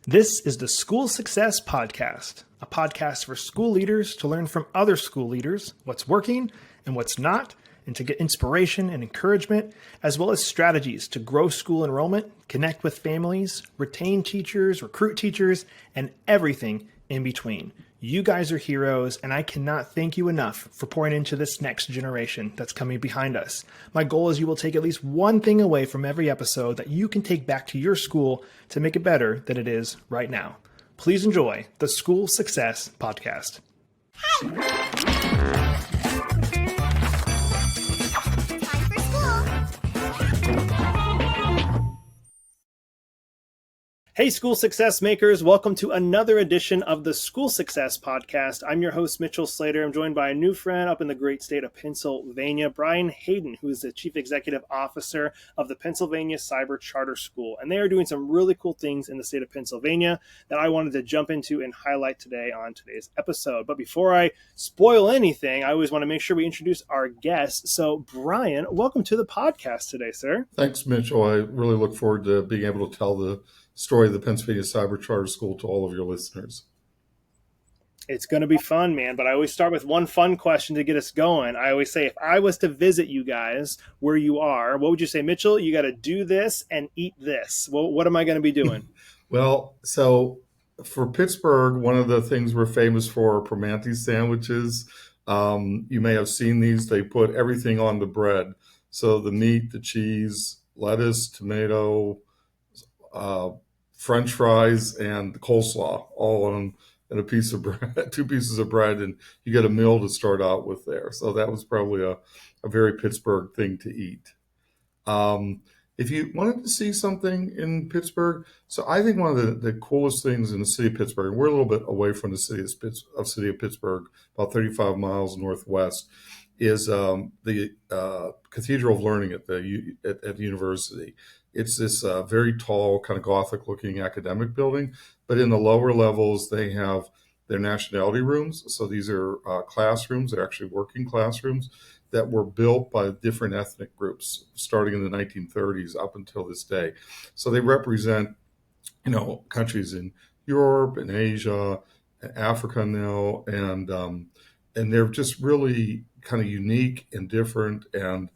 This is the School Success Podcast, a podcast for school leaders to learn from other school leaders what's working and what's not, and to get inspiration and encouragement, as well as strategies to grow school enrollment, connect with families, retain teachers, recruit teachers, and everything in between. You guys are heroes, and I cannot thank you enough for pouring into this next generation that's coming behind us. My goal is you will take at least one thing away from every episode that you can take back to your school to make it better than it is right now. Please enjoy the School Success Podcast. Hey, School Success Makers. Welcome to another edition of the School Success Podcast. I'm your host, Mitchell Slater. I'm joined by a new friend up in the great state of Pennsylvania, Brian Hayden, who is the Chief Executive Officer of the Pennsylvania Cyber Charter School. And they are doing some really cool things in the state of Pennsylvania that I wanted to jump into and highlight today on today's episode. But before I spoil anything, I always want to make sure we introduce our guests. So, Brian, welcome to the podcast today, sir. Thanks, Mitchell. I really look forward to being able to tell the story of the Pennsylvania Cyber Charter School to all of your listeners. It's going to be fun, man. But I always start with one fun question to get us going. I always say, if I was to visit you guys where you are, what would you say, Mitchell? You got to do this and eat this. Well, what am I going to be doing? Well, so for Pittsburgh, one of the things we're famous for are Primanti sandwiches. You may have seen these. They put everything on the bread. So the meat, the cheese, lettuce, tomato, French fries, and coleslaw all on a piece of bread, 2 pieces of bread, and you get a meal to start out with there. So that was probably a very Pittsburgh thing to eat. If you wanted to see something in Pittsburgh, so I think one of the coolest things in the city of Pittsburgh, and we're a little bit away from the city of Pittsburgh, about 35 miles northwest, is the Cathedral of Learning at the university. It's this very tall, kind of Gothic-looking academic building, but in the lower levels, they have their nationality rooms. So these are classrooms. They're actually working classrooms that were built by different ethnic groups starting in the 1930s up until this day. So they represent, countries in Europe and Asia, Africa now, and they're just really kind of unique and different, and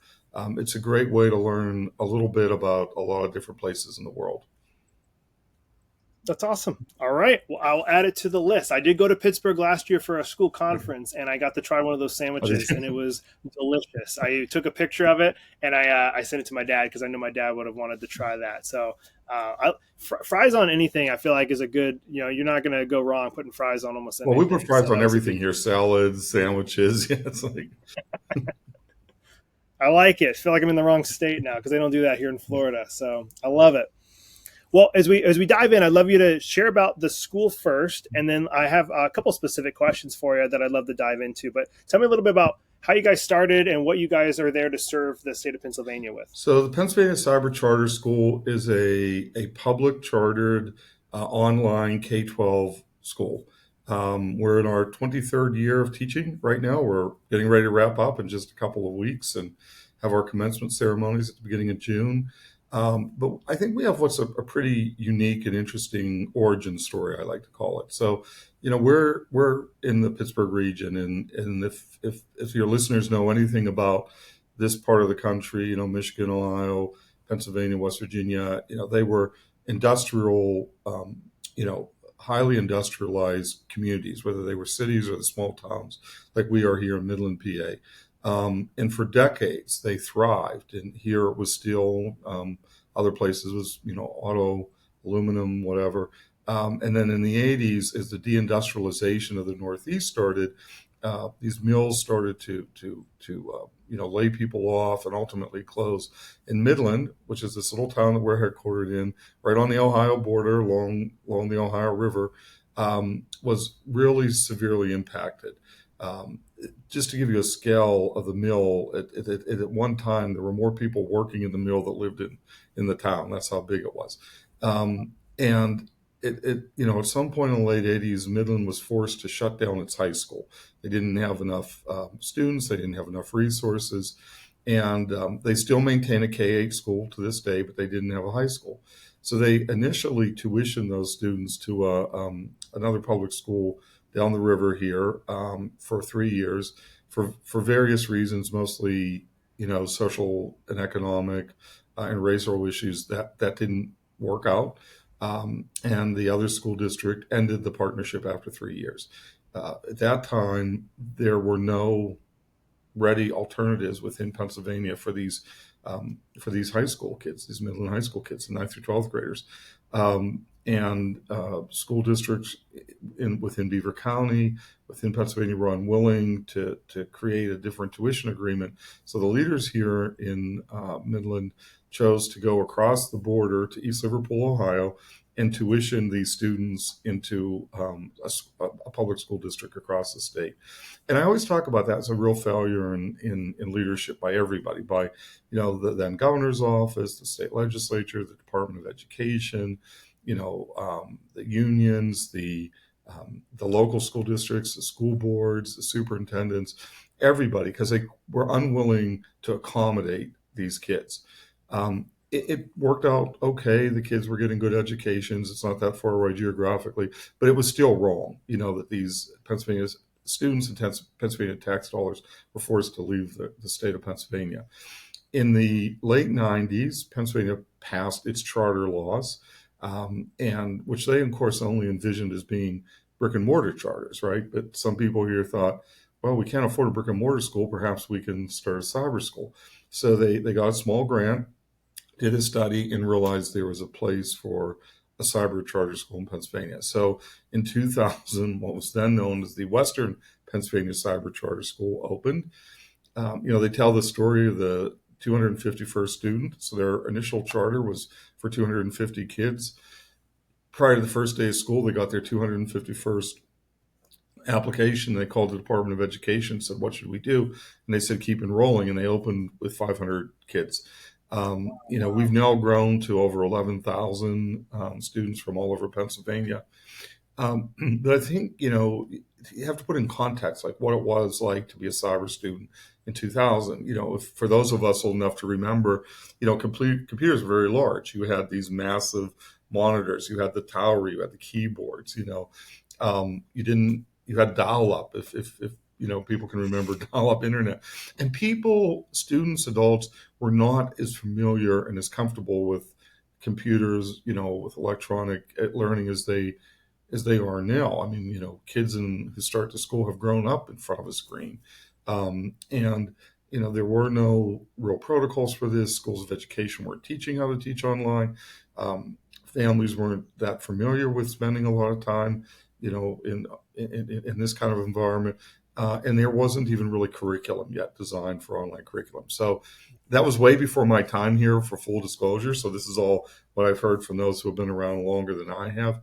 it's a great way to learn a little bit about a lot of different places in the world. That's awesome. All right. Well, I'll add it to the list. I did go to Pittsburgh last year for a school conference, and I got to try one of those sandwiches, and it was delicious. I took a picture of it, and I sent it to my dad because I know my dad would have wanted to try that. So fries on anything, I feel like, is a good, you're not going to go wrong putting fries on almost anything. Well, we put fries on everything here, salads, sandwiches. Yeah, it's like... I like it. I feel like I'm in the wrong state now because they don't do that here in Florida. So I love it. Well, as we dive in, I'd love you to share about the school first, and then I have a couple specific questions for you that I'd love to dive into. But tell me a little bit about how you guys started and what you guys are there to serve the state of Pennsylvania with. So the Pennsylvania Cyber Charter School is a public chartered online K-12 school. We're in our 23rd year of teaching right now. We're getting ready to wrap up in just a couple of weeks and have our commencement ceremonies at the beginning of June. But I think we have what's a pretty unique and interesting origin story, I like to call it. So, we're in the Pittsburgh region, and if your listeners know anything about this part of the country, Michigan, Ohio, Pennsylvania, West Virginia, they were industrial, highly industrialized communities, whether they were cities or the small towns like we are here in Midland, PA. And for decades, they thrived. And here it was steel. Other places was, auto, aluminum, whatever. And then in the 80s, as the deindustrialization of the Northeast started, these mills started to lay people off and ultimately close. In Midland, which is this little town that we're headquartered in, right on the Ohio border, along the Ohio River, was really severely impacted. Just to give you a scale of the mill, at one time there were more people working in the mill that lived in the town. That's how big it was. And at some point in the late 80s, Midland was forced to shut down its high school. They didn't have enough students. They didn't have enough resources. And they still maintain a K-8 school to this day, but they didn't have a high school. So they initially tuitioned those students to another public school down the river here for 3 years for various reasons, mostly social and economic and racial issues that didn't work out. And the other school district ended the partnership after 3 years. At that time, there were no ready alternatives within Pennsylvania for these high school kids, these middle and high school kids, the 9th through 12th graders. And school districts within Beaver County, within Pennsylvania, were unwilling to create a different tuition agreement. So the leaders here in Midland chose to go across the border to East Liverpool, Ohio, and tuition these students into a public school district across the state. And I always talk about that as a real failure in leadership by everybody, by the then governor's office, the state legislature, the Department of Education, the unions, the local school districts, the school boards, the superintendents, everybody, because they were unwilling to accommodate these kids. It worked out okay. The kids were getting good educations. It's not that far away geographically, but it was still wrong, that these Pennsylvania students and Pennsylvania tax dollars were forced to leave the state of Pennsylvania. In the late 90s, Pennsylvania passed its charter laws, and which they, of course, only envisioned as being brick and mortar charters, right? But some people here thought, well, we can't afford a brick and mortar school. Perhaps we can start a cyber school. So they got a small grant, did a study, and realized there was a place for a cyber charter school in Pennsylvania. So in 2000, what was then known as the Western Pennsylvania Cyber Charter School opened. They tell the story of the 251st student. So their initial charter was for 250 kids. Prior to the first day of school, they got their 251st application. They called the Department of Education, said, what should we do? And they said, keep enrolling. And they opened with 500 kids. We've now grown to over 11,000 students from all over Pennsylvania. But I think, you have to put in context, like what it was like to be a cyber student in 2000. For those of us old enough to remember, computers were very large. You had these massive monitors, you had the tower, you had the keyboards, you had dial-up, if people can remember dial-up internet. And students, adults, were not as familiar and as comfortable with computers, with electronic learning as they are now. I mean, kids who start to school have grown up in front of a screen. There were no real protocols for this. Schools of education weren't teaching how to teach online. Families weren't that familiar with spending a lot of time, in this kind of environment. And there wasn't even really curriculum yet designed for online curriculum. So that was way before my time here, for full disclosure. So this is all what I've heard from those who have been around longer than I have.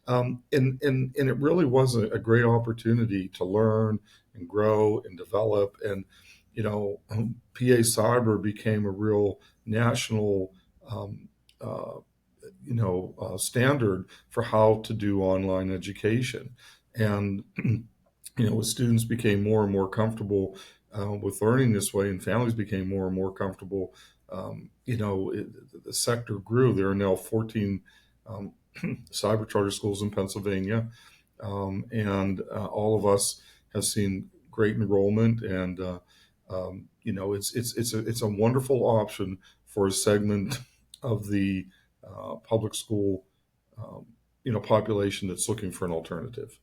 And it really was a great opportunity to learn and grow and develop. And, PA Cyber became a real national, standard for how to do online education. And, as students became more and more comfortable with learning this way, and families became more and more comfortable, the sector grew. There are now 14 cyber charter schools in Pennsylvania, and all of us have seen great enrollment, and it's a wonderful option for a segment of the public school population that's looking for an alternative.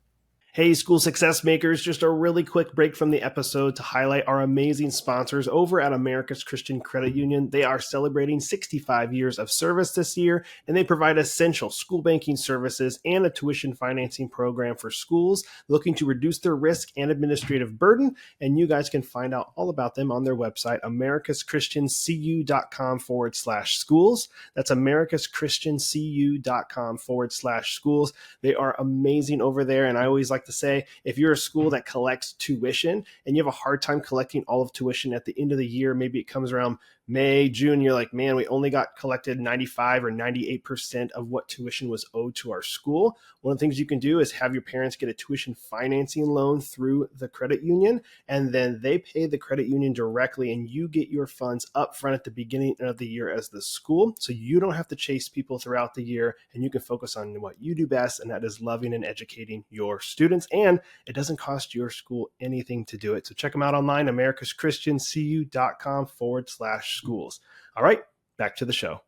Hey, school success makers, just a really quick break from the episode to highlight our amazing sponsors over at America's Christian Credit Union. They are celebrating 65 years of service this year, and they provide essential school banking services and a tuition financing program for schools looking to reduce their risk and administrative burden. And you guys can find out all about them on their website, americaschristiancu.com/schools. That's americaschristiancu.com/schools. They are amazing over there, and I always like to say, if you're a school that collects tuition and you have a hard time collecting all of tuition at the end of the year, maybe it comes around May, June, you're like, man, we only got collected 95 or 98% of what tuition was owed to our school. One of the things you can do is have your parents get a tuition financing loan through the credit union, and then they pay the credit union directly, and you get your funds up front at the beginning of the year as the school. So you don't have to chase people throughout the year, and you can focus on what you do best, and that is loving and educating your students. And it doesn't cost your school anything to do it. So check them out online, americaschristiancu.com/schools. All right, back to the show.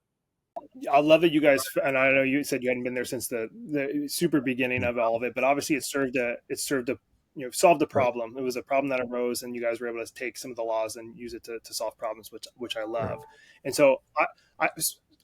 I love that you guys, and I know you said you hadn't been there since the super beginning of all of it, but obviously it served to solve the problem. It was a problem that arose, and you guys were able to take some of the laws and use it to solve problems, which I love. And so I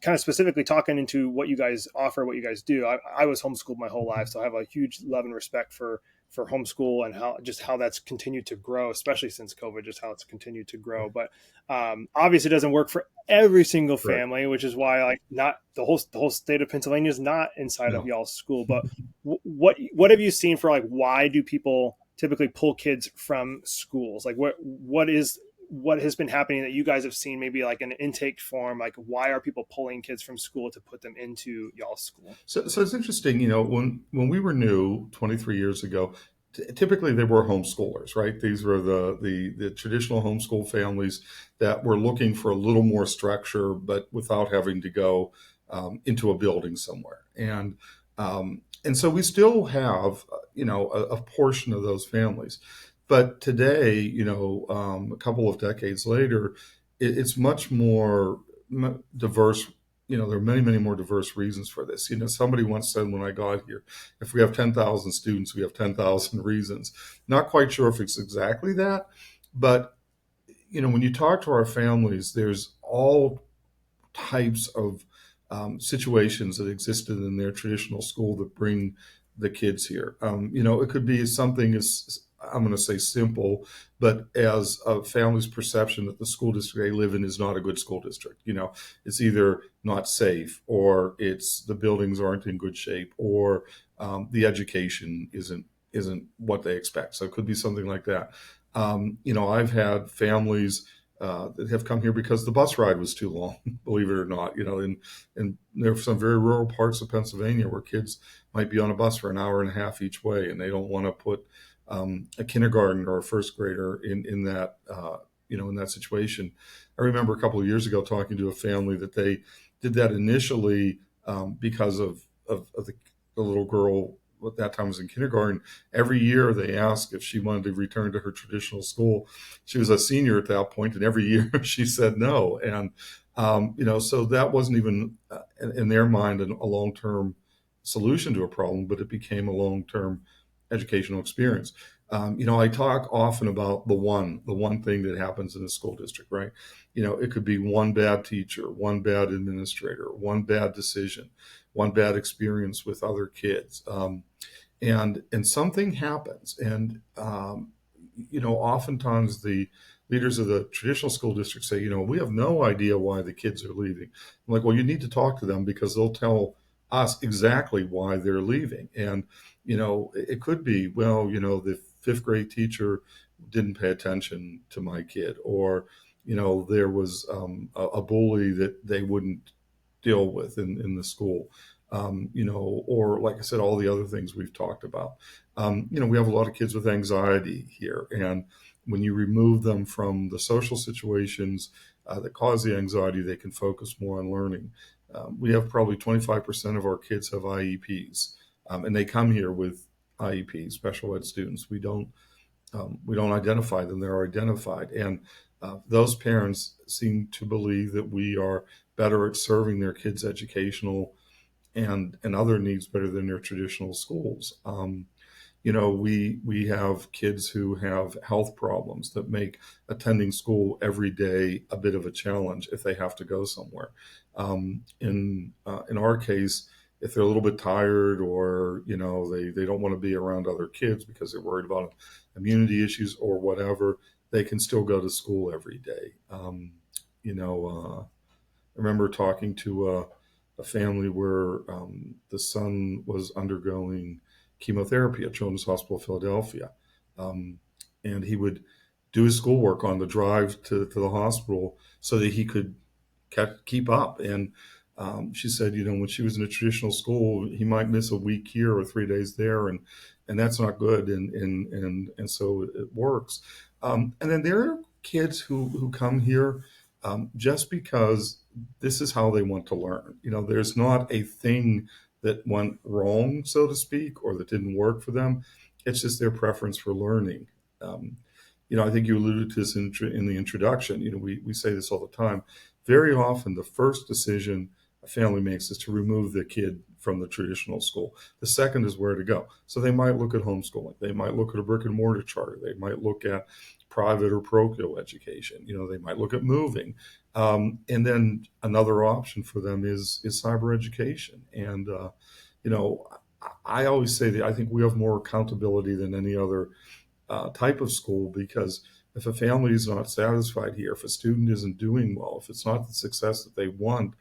kind of specifically talking into what you guys offer, what you guys do. I was homeschooled my whole life, so I have a huge love and respect for homeschool and how that's continued to grow, especially since COVID, just how it's continued to grow. But obviously it doesn't work for every single family, which is why like not the whole state of Pennsylvania is not inside of y'all's school. But what have you seen for like, why do people typically pull kids from schools? Like what has been happening that you guys have seen, maybe like an intake form? Like, why are people pulling kids from school to put them into y'all's school? So it's interesting, when we were new 23 years ago, typically they were homeschoolers, right? These were the traditional homeschool families that were looking for a little more structure, but without having to go into a building somewhere. And so we still have, a portion of those families. But today, a couple of decades later, it's much more diverse. There are many, many more diverse reasons for this. Somebody once said when I got here, if we have 10,000 students, we have 10,000 reasons. Not quite sure if it's exactly that, but, when you talk to our families, there's all types of situations that existed in their traditional school that bring the kids here. It could be something as, I'm going to say simple, but as a family's perception that the school district they live in is not a good school district. It's either not safe, or it's the buildings aren't in good shape, or the education isn't what they expect. So it could be something like that. I've had families that have come here because the bus ride was too long, believe it or not. And there are some very rural parts of Pennsylvania where kids might be on a bus for an hour and a half each way, and they don't want to put a kindergarten or a first grader in that in that situation. I remember a couple of years ago talking to a family that they did that initially because of the little girl at that time was in kindergarten. Every year they asked if she wanted to return to her traditional school. She was a senior at that point, and every year she said no. And so that wasn't even in their mind a long-term solution to a problem, but it became a long-term educational experience. I talk often about the one thing that happens in a school district, right? It could be one bad teacher, one bad administrator, one bad decision, one bad experience with other kids. And something happens. And, oftentimes the leaders of the traditional school district say, we have no idea why the kids are leaving. I'm like, well, you need to talk to them because they'll tell us exactly why they're leaving. And, it could be, well, the fifth grade teacher didn't pay attention to my kid, or, there was a bully that they wouldn't deal with in the school, or like I said, all the other things we've talked about. We have a lot of kids with anxiety here. And when you remove them from the social situations that cause the anxiety, they can focus more on learning. We have probably 25% of our kids have IEPs, and they come here with IEPs, special ed students. We don't identify them; they're identified, and those parents seem to believe that we are better at serving their kids' educational and other needs better than their traditional schools. We have kids who have health problems that make attending school every day a bit of a challenge if they have to go somewhere. In our case, if they're a little bit tired, or they don't want to be around other kids because they're worried about immunity issues or whatever, they can still go to school every day. I remember talking to a family where the son was undergoing chemotherapy at Children's Hospital of Philadelphia. And he would do his schoolwork on the drive to the hospital so that he could keep up. And she said, when she was in a traditional school, he might miss a week here or 3 days there, and that's not good. And so it works. And then there are kids who come here just because this is how they want to learn. There's not a thing that went wrong, so to speak, or that didn't work for them. It's just their preference for learning. I think you alluded to this in the introduction. We say this all the time. Very often, the first decision a family makes is to remove the kid from the traditional school. The second is where to go. So they might look at homeschooling. They might look at a brick and mortar charter. They might look at private or parochial education. They might look at moving. And then another option for them is cyber education. And, I always say that I think we have more accountability than any other type of school, because if a family is not satisfied here, if a student isn't doing well, if it's not the success that they want,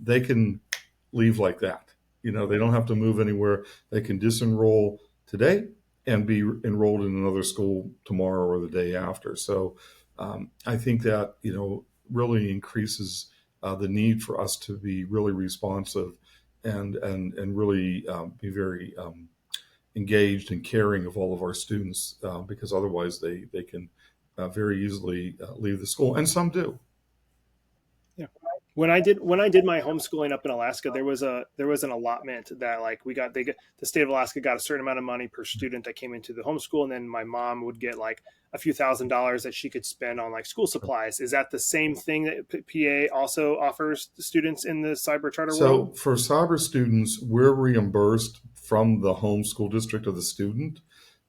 they can leave like that. They don't have to move anywhere. They can disenroll today and be enrolled in another school tomorrow or the day after. So I think that, really increases the need for us to be really responsive and really be very engaged and caring of all of our students, because otherwise they can very easily leave the school, and some do. Yeah. When I did my homeschooling up in Alaska, there was an allotment that the state of Alaska got a certain amount of money per student that came into the homeschool, and then my mom would get like a few $1,000s that she could spend on like school supplies. Is that the same thing that PA also offers the students in the cyber charter world? So for cyber students, we're reimbursed from the home school district of the student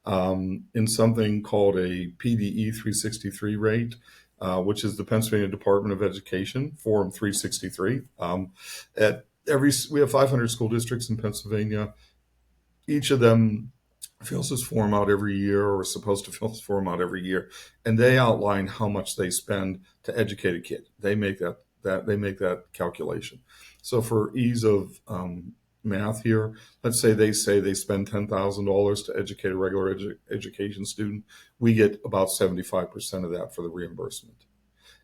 in something called a PDE 363 rate, which is the Pennsylvania Department of Education, Form 363. We have 500 school districts in Pennsylvania. Each of them fills this form out every year, or is supposed to fill this form out every year, and they outline how much they spend to educate a kid. They make that calculation. So for ease of math here, let's say they spend $10,000 to educate a regular education student. We get about 75% of that for the reimbursement.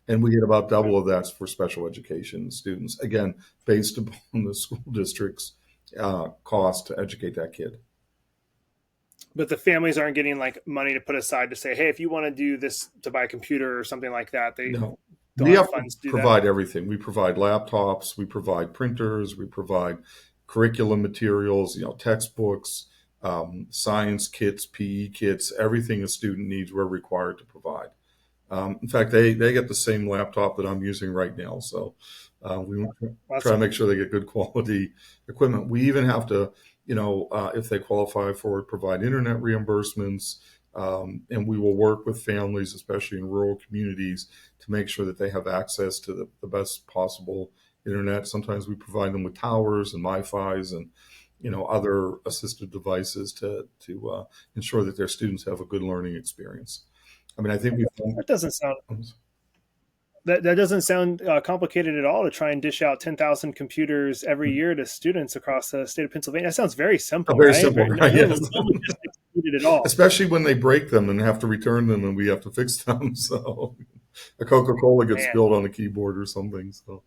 And we get about double of that for special education students, again, based upon the school district's cost to educate that kid. But the families aren't getting like money to put aside to say, hey, if you want to do this to buy a computer or something like that, they No. don't We have have funds to to do provide that. everything. We provide laptops, we provide printers, we provide curriculum materials, textbooks, science kits, PE kits, everything a student needs, we're required to provide. In fact, they get the same laptop that I'm using right now. So we try to make sure they get good quality equipment. We even have to, if they qualify for it, provide internet reimbursements. And we will work with families, especially in rural communities, to make sure that they have access to the best possible internet. Sometimes we provide them with towers and Wi-Fi's and other assistive devices to ensure that their students have a good learning experience. I mean, I think that doesn't sound complicated at all to try and dish out 10,000 computers every year to students across the state of Pennsylvania. That sounds very simple. Very right? simple, right? No Yes. logistics needed at all. Especially when they break them and have to return them, and we have to fix them. So a Coca-Cola gets spilled on a keyboard or something. So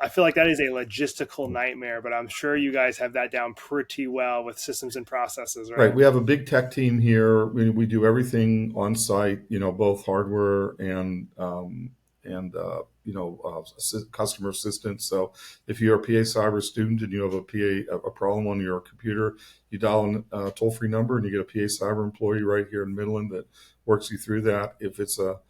I feel like that is a logistical nightmare, but I'm sure you guys have that down pretty well with systems and processes, right? Right. We have a big tech team here. We do everything on site, both hardware and customer assistance. So if you're a PA Cyber student and you have a problem on your computer, you dial a toll-free number and you get a PA Cyber employee right here in Midland that works you through that. If it's a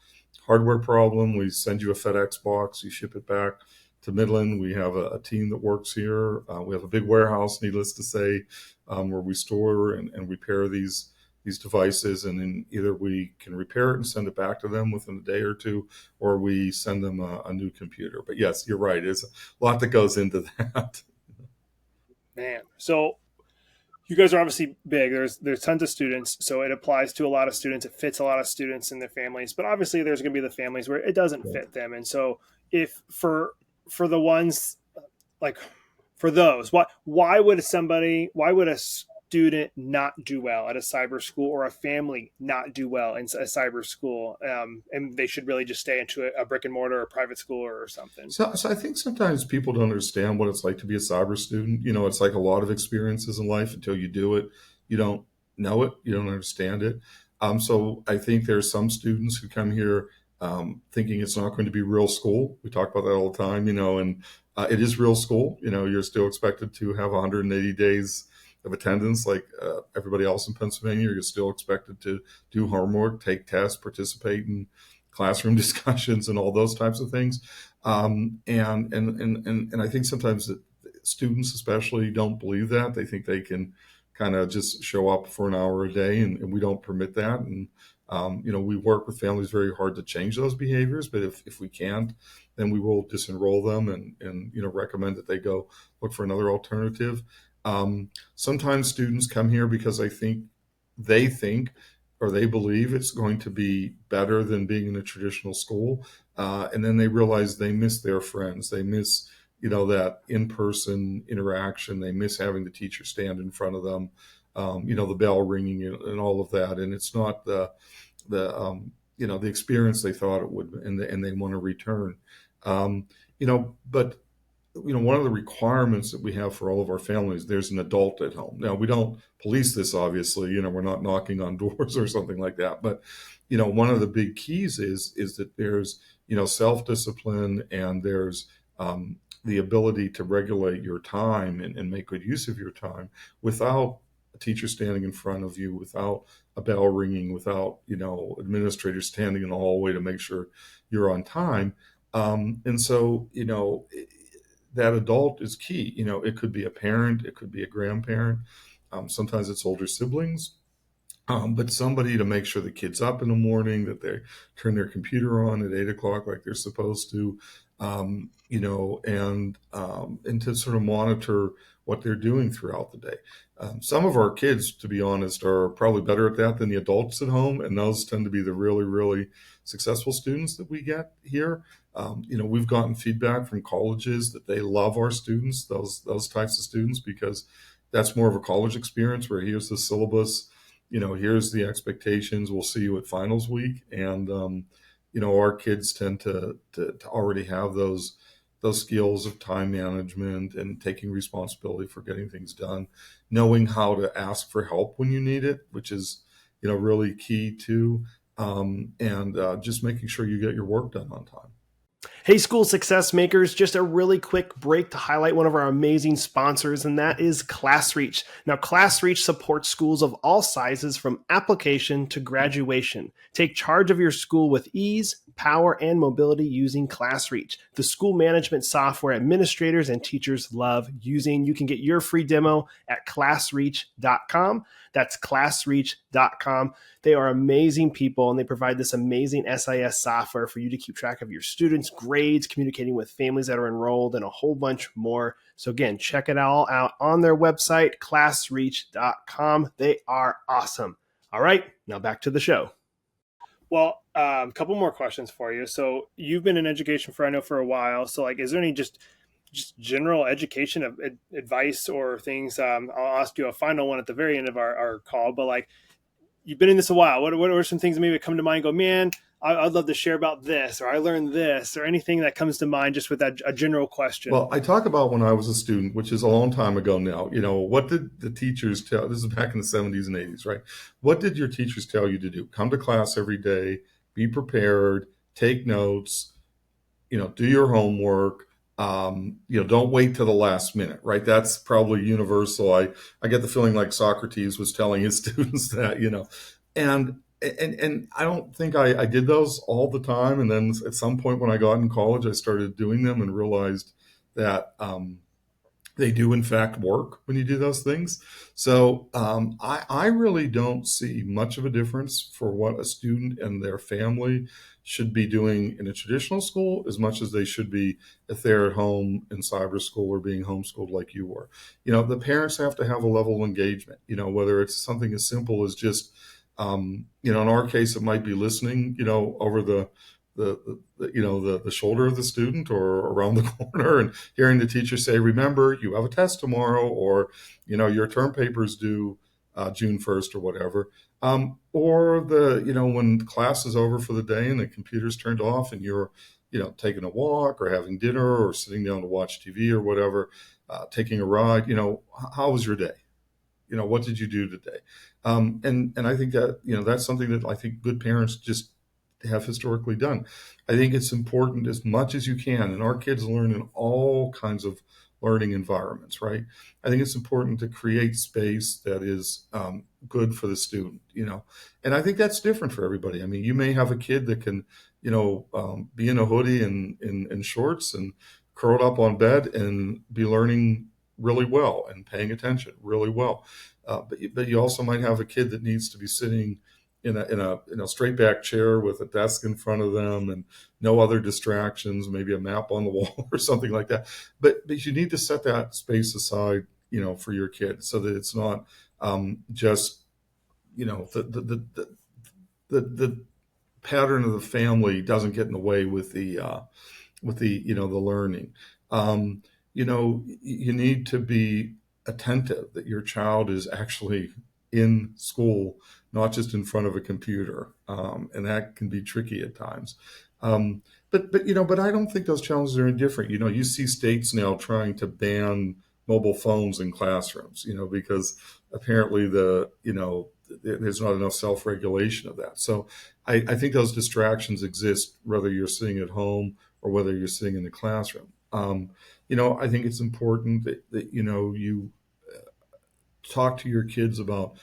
hardware problem, we send you a FedEx box, you ship it back to Midland. We have a team that works here. We have a big warehouse, needless to say, where we store and repair these devices, and then either we can repair it and send it back to them within a day or two, or we send them a new computer. But yes, you're right. There's a lot that goes into that. Man, so you guys are obviously big. There's tons of students, so it applies to a lot of students. It fits a lot of students and their families, but obviously there's going to be the families where it doesn't fit them. And so if for the ones like for those, why would a student not do well at a cyber school or a family not do well in a cyber school, and they should really just stay into a brick and mortar or private school or something? So I think sometimes people don't understand what it's like to be a cyber student. It's like a lot of experiences in life. Until you do it, you don't know it, you don't understand it. So I think there's some students who come here thinking it's not going to be real school. We talk about that all the time, and it is real school. You're still expected to have 180 days of attendance like everybody else in Pennsylvania. You're still expected to do homework, take tests, participate in classroom discussions and all those types of things. And I think sometimes that students especially don't believe that. They think they can kind of just show up for an hour a day, and we don't permit that. And we work with families very hard to change those behaviors, but if we can't, then we will disenroll them and recommend that they go look for another alternative. Sometimes students come here because they think or they believe it's going to be better than being in a traditional school. And then they realize they miss their friends. They miss, that in-person interaction. They miss having the teacher stand in front of them, the bell ringing and all of that. And it's not the experience they thought it would, and they want to return. But one of the requirements that we have for all of our families, there's an adult at home. Now, we don't police this, obviously, we're not knocking on doors or something like that. But, one of the big keys is that there's, self-discipline, and there's the ability to regulate your time and make good use of your time without a teacher standing in front of you, without a bell ringing, without, administrators standing in the hallway to make sure you're on time. And so, that adult is key. It could be a parent, it could be a grandparent. Sometimes it's older siblings, but somebody to make sure the kid's up in the morning, that they turn their computer on at 8 o'clock like they're supposed to, and to sort of monitor what they're doing throughout the day. Some of our kids, to be honest, are probably better at that than the adults at home, and those tend to be the really, really successful students that we get here. We've gotten feedback from colleges that they love our students, those types of students, because that's more of a college experience where here's the syllabus, here's the expectations. We'll see you at finals week, and our kids tend to already have those skills of time management and taking responsibility for getting things done, knowing how to ask for help when you need it, which is, really key too. And just making sure you get your work done on time. Hey, school success makers, just a really quick break to highlight one of our amazing sponsors, and that is ClassReach. Now, ClassReach supports schools of all sizes from application to graduation. Take charge of your school with ease, power, and mobility using ClassReach, the school management software administrators and teachers love using. You can get your free demo at classreach.com. That's classreach.com. They are amazing people, and they provide this amazing SIS software for you to keep track of your students' grades, communicating with families that are enrolled, and a whole bunch more. So again, check it all out on their website, classreach.com. They are awesome. All right, now back to the show. Well, a couple more questions for you. So you've been in education for a while. So is there any just general education of advice or things? I'll ask you a final one at the very end of our call, but you've been in this a while. What are some things that maybe come to mind and go, man, I'd love to share about this, or I learned this, or anything that comes to mind just with a general question? Well, I talk about when I was a student, which is a long time ago now. What did the teachers tell? This is back in the 70s and 80s, right? What did your teachers tell you to do? Come to class every day, be prepared, take notes, do your homework. Don't wait till the last minute, right? That's probably universal. I get the feeling like Socrates was telling his students that, and I don't think I did those all the time. And then at some point when I got in college, I started doing them and realized that they do in fact work when you do those things. So I really don't see much of a difference for what a student and their family should be doing in a traditional school as much as they should be if they're at home in cyber school or being homeschooled like you were. The parents have to have a level of engagement, whether it's something as simple as just, in our case, it might be listening, over the the shoulder of the student or around the corner, and hearing the teacher say, "Remember, you have a test tomorrow," or your term paper's due June 1st or whatever. Or when class is over for the day and the computer's turned off and you're taking a walk or having dinner or sitting down to watch TV or whatever, taking a ride, how was your day? What did you do today? And I think that, that's something that I think good parents just have historically done. I think it's important as much as you can, and our kids learn in all kinds of learning environments, right? I think it's important to create space that is good for the student, and I think that's different for everybody. I mean, you may have a kid that can, be in a hoodie and shorts and curled up on bed and be learning really well and paying attention really well. But you also might have a kid that needs to be sitting in a straight back chair with a desk in front of them and no other distractions, maybe a map on the wall or something like that. But you need to set that space aside, for your kid, so that it's not just the pattern of the family doesn't get in the way with the learning. You need to be attentive that your child is actually in school, not just in front of a computer, and that can be tricky at times. But I don't think those challenges are indifferent. You see states now trying to ban mobile phones in classrooms, because apparently there's not enough self-regulation of that. So I think those distractions exist whether you're sitting at home or whether you're sitting in the classroom. I think it's important that you talk to your kids about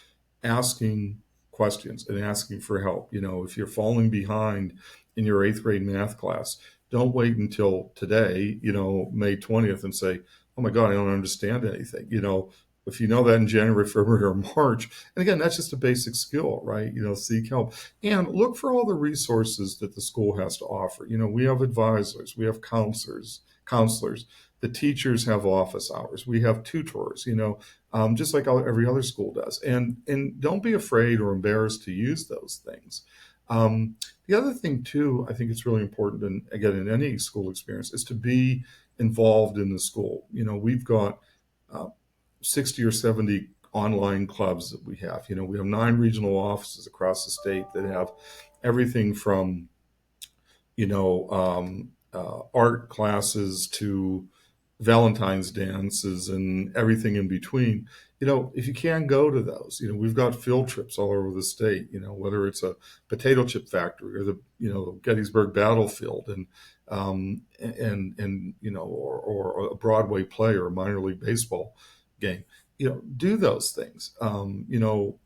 asking questions and asking for help. If you're falling behind in your 8th grade math class, don't wait until today, May 20th, and say, "Oh my God, I don't understand anything." If you know that in January, February, or March, and again, that's just a basic skill, right? Seek help and look for all the resources that the school has to offer. We have advisors, we have counselors. The teachers have office hours. We have tutors, just like every other school does. And don't be afraid or embarrassed to use those things. The other thing, too, I think it's really important, and again, in any school experience, is to be involved in the school. We've got 60 or 70 online clubs that we have. We have 9 regional offices across the state that have everything from, art classes to Valentine's dances and everything in between. If you can go to those, we've got field trips all over the state, whether it's a potato chip factory or the Gettysburg battlefield and or a Broadway play or a minor league baseball game. Do those things.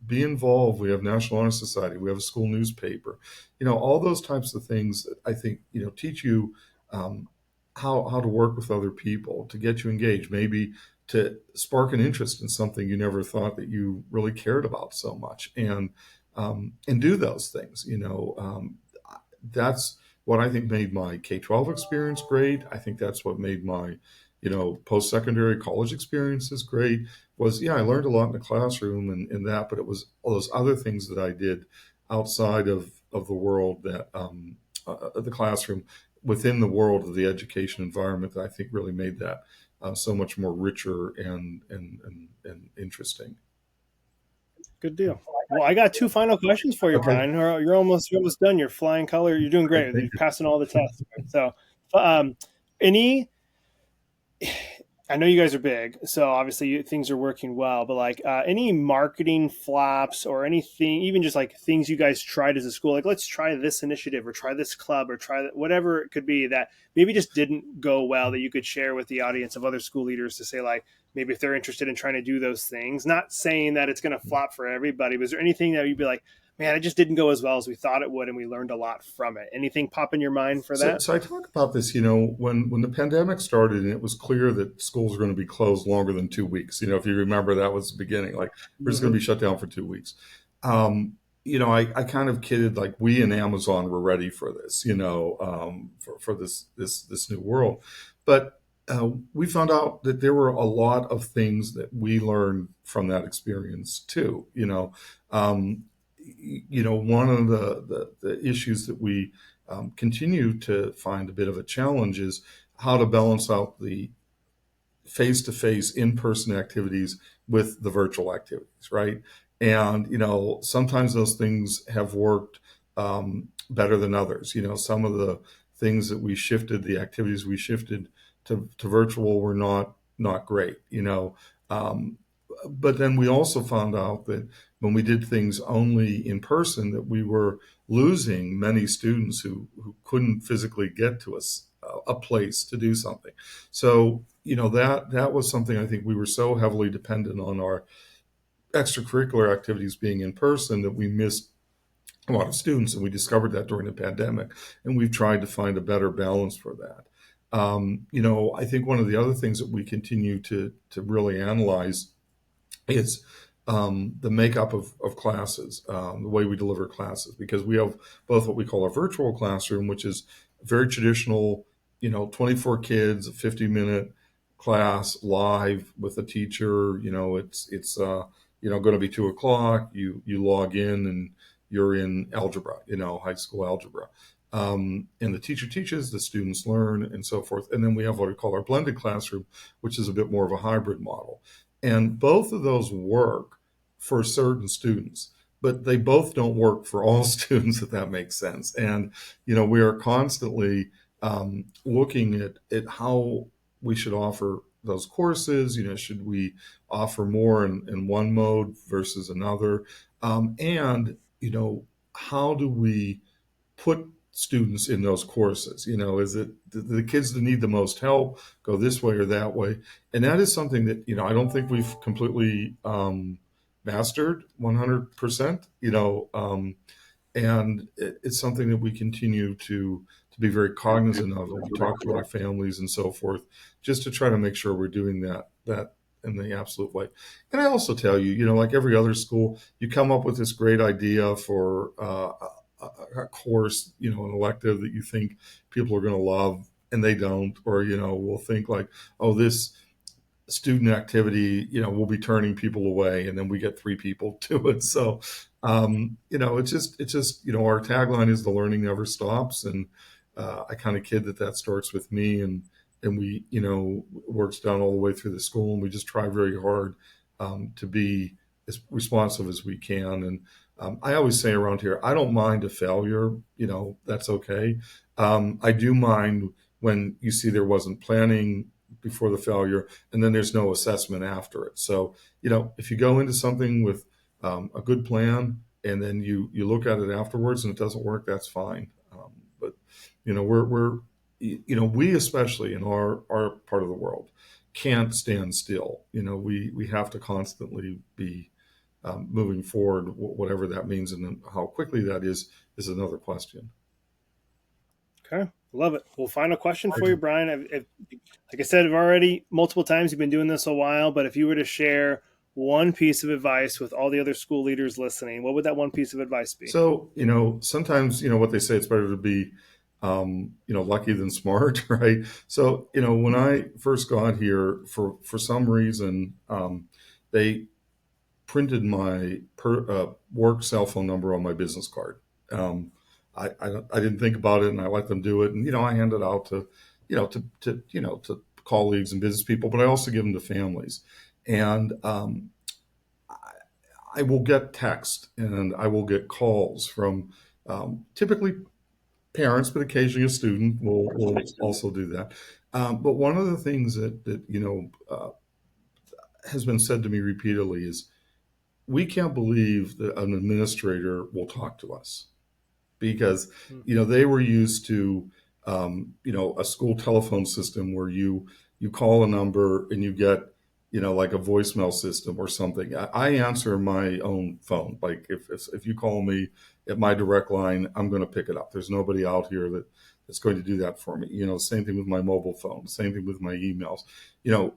Be involved. We have National Honor Society. We have a school newspaper. All those types of things that I think, teach you how to work with other people, to get you engaged, maybe to spark an interest in something you never thought that you really cared about so much, and do those things. That's what I think made my K-12 experience great. I think that's what made my post-secondary college experiences great. I learned a lot in the classroom and that, but it was all those other things that I did outside of the world that the classroom, within the world of the education environment, that I think really made that so much more richer and interesting. Good deal. Well, I got 2 final questions for you, Okay. Brian. You're almost done. You're flying color. You're doing great. You're passing all the tests. So, I know you guys are big, so obviously things are working well, but any marketing flops or anything, even just things you guys tried as a school, let's try this initiative or try this club or try that, whatever it could be that maybe just didn't go well, that you could share with the audience of other school leaders to say, maybe if they're interested in trying to do those things, not saying that it's going to flop for everybody. Was there anything that you'd be like, man, it just didn't go as well as we thought it would, and we learned a lot from it? Anything pop in your mind for that? So I talk about this, when the pandemic started and it was clear that schools were going to be closed longer than 2 weeks. If you remember, that was the beginning. We're just going to be shut down for 2 weeks. I kind of kidded, we and Amazon were ready for this, for this new world. But we found out that there were a lot of things that we learned from that experience too. One of the issues that we continue to find a bit of a challenge is how to balance out the face-to-face in-person activities with the virtual activities, right? And, sometimes those things have worked better than others. Some of the things that we shifted, the activities we shifted to virtual were not great, but then we also found out that when we did things only in person, that we were losing many students who couldn't physically get to a place to do something. So, that was something I think we were so heavily dependent on our extracurricular activities being in person that we missed a lot of students, and we discovered that during the pandemic, and we've tried to find a better balance for that. I think one of the other things that we continue to really analyze is the makeup of classes, the way we deliver classes, because we have both what we call our virtual classroom, which is very traditional, 24 kids, a 50-minute class live with a teacher. It's going to be 2:00. You log in and you're in algebra, high school algebra. And the teacher teaches, the students learn, and so forth. And then we have what we call our blended classroom, which is a bit more of a hybrid model. And both of those work for certain students, but they both don't work for all students, if that makes sense. And, we are constantly looking at how we should offer those courses. Should we offer more in one mode versus another? And, how do we put students in those courses? Is it the kids that need the most help go this way or that way? And that is something that, I don't think we've completely mastered 100%, and it's something that we continue to be very cognizant of. We talk to our families and so forth, just to try to make sure we're doing that in the absolute way. And I also tell you, like every other school, you come up with this great idea for a course, an elective that you think people are going to love, and they don't, or, we'll think like, oh, this student activity, will be turning people away, and then we get 3 people to it. So, it's just, our tagline is the learning never stops. And I kind of kid that starts with me, and we, works down all the way through the school, and we just try very hard to be as responsive as we can. And I always say around here, I don't mind a failure, that's okay. I do mind when you see there wasn't planning before the failure, and then there's no assessment after it. So, if you go into something with a good plan, and then you look at it afterwards and it doesn't work, that's fine. But, we especially in our part of the world can't stand still. We have to constantly be moving forward, whatever that means, and then how quickly that is another question. Okay, love it. Well, final question for you, Brian. Like I said, I've already multiple times, you've been doing this a while, but if you were to share one piece of advice with all the other school leaders listening, what would that one piece of advice be? So, sometimes, what they say, it's better to be, lucky than smart, right? So, when I first got here, for some reason, they printed my work cell phone number on my business card. I didn't think about it, and I let them do it. And, I hand it out to colleagues and business people, but I also give them to families. And I will get text, and I will get calls from typically parents, but occasionally a student will also do that. But one of the things that has been said to me repeatedly is, we can't believe that an administrator will talk to us, because, they were used to, a school telephone system where you call a number and you get, like a voicemail system or something. I answer my own phone. Like if you call me at my direct line, I'm going to pick it up. There's nobody out here that's going to do that for me. Same thing with my mobile phone, same thing with my emails.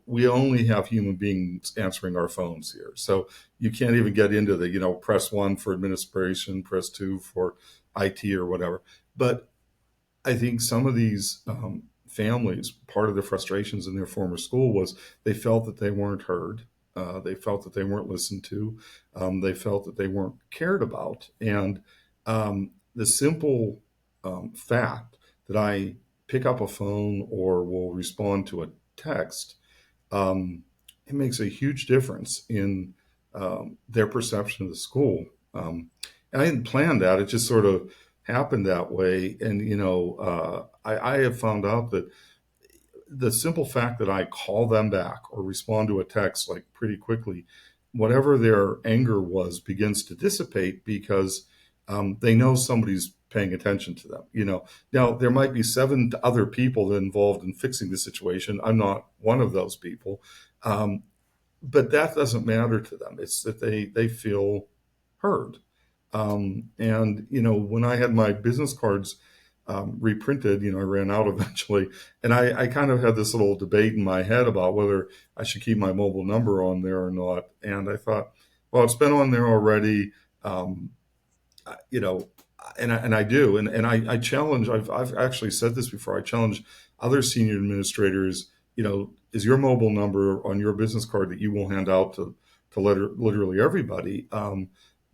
We only have human beings answering our phones here. So you can't even get into the, press 1 for administration, press 2 for IT or whatever. But I think some of these families, part of the frustrations in their former school was they felt that they weren't heard. They felt that they weren't listened to. They felt that they weren't cared about. And the simple fact that I pick up a phone or will respond to a text, it makes a huge difference in their perception of the school. And I didn't plan that; it just sort of happened that way. And I have found out that the simple fact that I call them back or respond to a text like pretty quickly, whatever their anger was begins to dissipate because they know somebody's paying attention to them. Now there might be seven other people involved in fixing the situation. I'm not one of those people, but that doesn't matter to them. It's that they feel heard. And when I had my business cards reprinted, I ran out eventually, and I kind of had this little debate in my head about whether I should keep my mobile number on there or not. And I thought, well, it's been on there already, and I do, and I challenge. I've actually said this before. I challenge other senior administrators. Is your mobile number on your business card that you will hand out to literally everybody?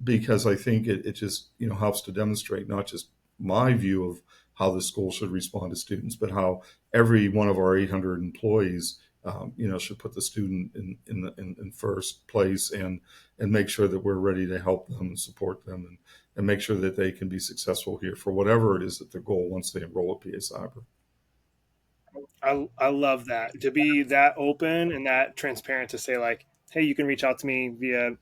Because I think it just helps to demonstrate not just my view of how the school should respond to students, but how every one of our 800 employees, should put the student in first place and make sure that we're ready to help them and support them and make sure that they can be successful here for whatever it is that their goal once they enroll at PA Cyber. I love that, to be that open and that transparent to say like, hey, you can reach out to me via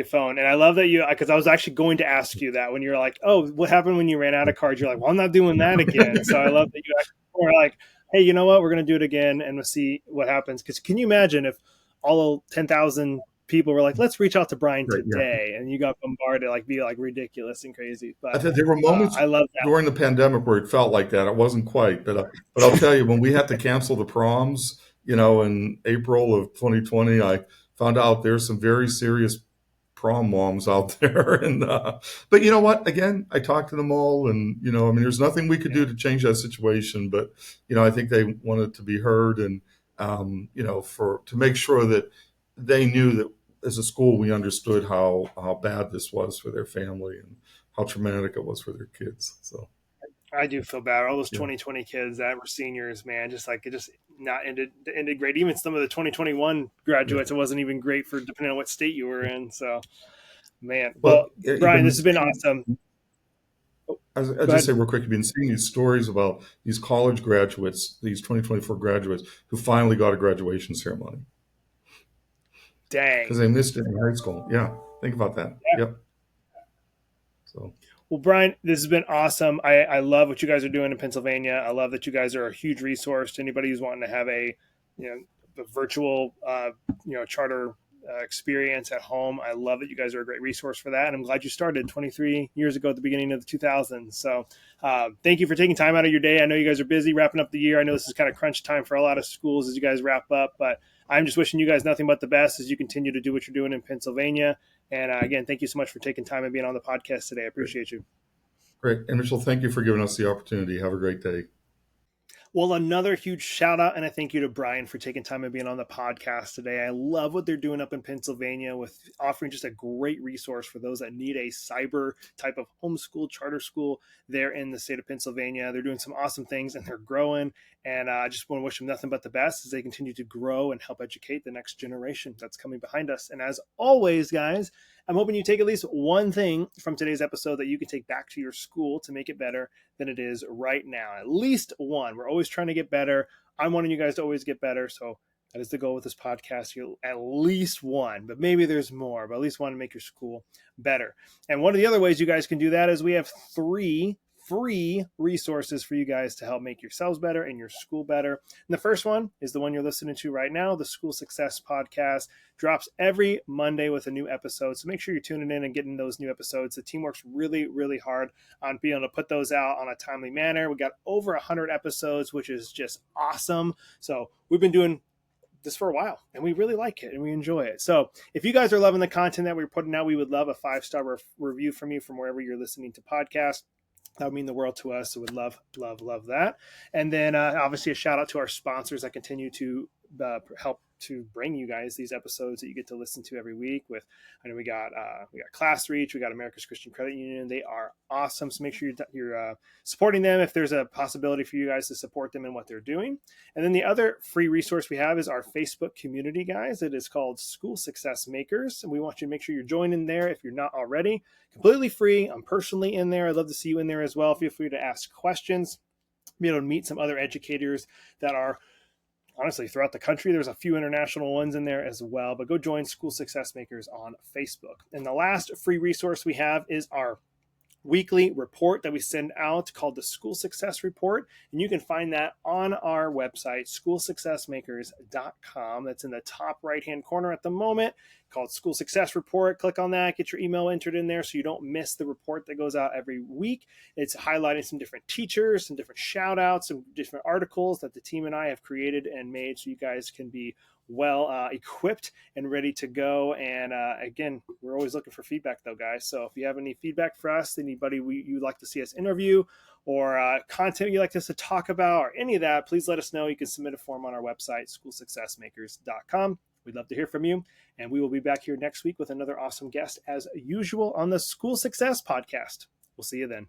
phone. And I love that because I was actually going to ask you that when you're like, oh, what happened when you ran out of cards? You're like, well, I'm not doing that again. So I love that you actually were like, hey, you know what? We're going to do it again and we'll see what happens. Because can you imagine if all 10,000 people were like, let's reach out to Brian today, yeah, and you got bombarded, be ridiculous and crazy. But I think there were moments I love that during the pandemic where it felt like that. It wasn't quite, but I'll tell you, when we had to cancel the proms, in April of 2020, I found out there's some very serious prom moms out there. And but you know what? Again, I talked to them all, and there's nothing we could do to change that situation. But I think they wanted to be heard, and to make sure that they knew that as a school we understood how bad this was for their family and how traumatic it was for their kids. So I do feel bad. All those 2020 kids that were seniors, man, it just not ended great. Even some of the 2021 graduates, it wasn't even great for depending on what state you were in. So, man, well Brian, this has been awesome. I'll just say real quick, you've been seeing these stories about these college graduates, these 2024 graduates who finally got a graduation ceremony. Dang. Because they missed it in high school. Yeah, think about that. Yeah. Yep. So. Well, Brian, this has been awesome. I love what you guys are doing in Pennsylvania. I love that you guys are a huge resource to anybody who's wanting to have a virtual, charter experience at home. I love that you guys are a great resource for that. And I'm glad you started 23 years ago at the beginning of the 2000s. So thank you for taking time out of your day. I know you guys are busy wrapping up the year. I know this is kind of crunch time for a lot of schools as you guys wrap up, but I'm just wishing you guys nothing but the best as you continue to do what you're doing in Pennsylvania. And again, thank you so much for taking time and being on the podcast today. I appreciate you. Great. And Mitchell, thank you for giving us the opportunity. Have a great day. Well, another huge shout out and a thank you to Brian for taking time and being on the podcast today. I love what they're doing up in Pennsylvania with offering just a great resource for those that need a cyber type of homeschool charter school there in the state of Pennsylvania. They're doing some awesome things and they're growing. And I just want to wish them nothing but the best as they continue to grow and help educate the next generation that's coming behind us. And as always, guys, I'm hoping you take at least one thing from today's episode that you can take back to your school to make it better than it is right now. At least one. We're always trying to get better. I'm wanting you guys to always get better. So that is the goal with this podcast. You'll at least one, but maybe there's more, but at least one to make your school better. And one of the other ways you guys can do that is we have 3 free resources for you guys to help make yourselves better and your school better. And the first one is the one you're listening to right now. The School Success Podcast drops every Monday with a new episode. So make sure you're tuning in and getting those new episodes. The team works really, really hard on being able to put those out on a timely manner. We got over 100 episodes, which is just awesome. So we've been doing this for a while and we really like it and we enjoy it. So if you guys are loving the content that we're putting out, we would love a 5-star review from you from wherever you're listening to podcasts. That would mean the world to us. So we'd love, love, love that. And then obviously a shout out to our sponsors that continue to help to bring you guys these episodes that you get to listen to every week. I know we got Class Reach, we got America's Christian Credit Union. They are awesome. So make sure you're supporting them if there's a possibility for you guys to support them in what they're doing. And then the other free resource we have is our Facebook community, guys. It is called School Success Makers. And we want you to make sure you're joining there if you're not already. Completely free. I'm personally in there. I'd love to see you in there as well. Feel free to ask questions, be able to meet some other educators that are honestly throughout the country. There's a few international ones in there as well, but go join School Success Makers on Facebook. And the last free resource we have is our weekly report that we send out called the School Success Report. And you can find that on our website, schoolsuccessmakers.com. That's in the top right-hand corner at the moment, called School Success Report. Click on that, get your email entered in there so you don't miss the report that goes out every week. It's highlighting some different teachers, some different shout outs, some different articles that the team and I have created and made so you guys can be well equipped and ready to go. And again, we're always looking for feedback though, guys. So if you have any feedback for us, anybody you'd like to see us interview, or content you'd like us to talk about, or any of that, please let us know. You can submit a form on our website, schoolsuccessmakers.com. We'd love to hear from you. And we will be back here next week with another awesome guest as usual on the School Success Podcast. We'll see you then.